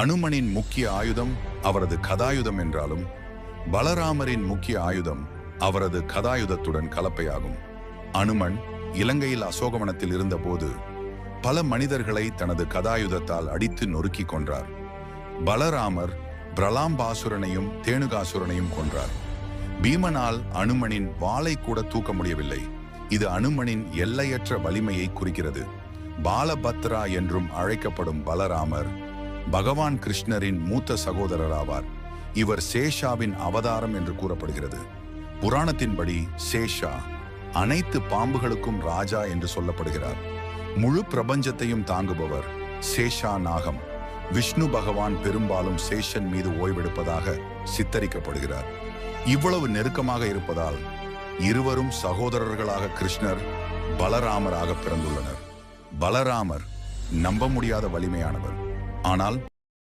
அனுமனின் முக்கிய ஆயுதம் அவரது கதாயுதம் என்றாலும் பலராமரின் முக்கிய ஆயுதம் அவரது கதாயுதத்துடன் கலப்பையாகும். அனுமன் இலங்கையில் அசோகவனத்தில் இருந்தபோது பல மனிதர்களை தனது கதாயுதத்தால் அடித்து நொறுக்கி கொன்றார். பலராமர் பிரலாம்பாசுரனையும் தேனுகாசுரனையும் கொன்றார். பீமனால் அனுமனின் வாளை கூட தூக்க முடியவில்லை. இது அனுமனின் எல்லையற்ற வலிமையை குறிக்கிறது. பாலபத்ரா என்றும் அழைக்கப்படும் பலராமர் பகவான் கிருஷ்ணரின் மூத்த சகோதரர் ஆவார். இவர் சேஷாவின் அவதாரம் என்று கூறப்படுகிறது. புராணத்தின்படி சேஷா அனைத்து பாம்புகளுக்கும் ராஜா என்று சொல்லப்படுகிறார். முழு பிரபஞ்சத்தையும் தாங்குபவர் சேஷா நாகம். விஷ்ணு பகவான் பெரும்பாலும் சேஷன் மீது ஓய்வெடுப்பதாக சித்தரிக்கப்படுகிறார். இவ்வளவு நெருக்கமாக இருப்பதால் இருவரும் சகோதரர்களாக கிருஷ்ணர் பலராமராக பிறந்துள்ளனர். பலராமர் நம்ப முடியாத வலிமையானவர். ஆனால்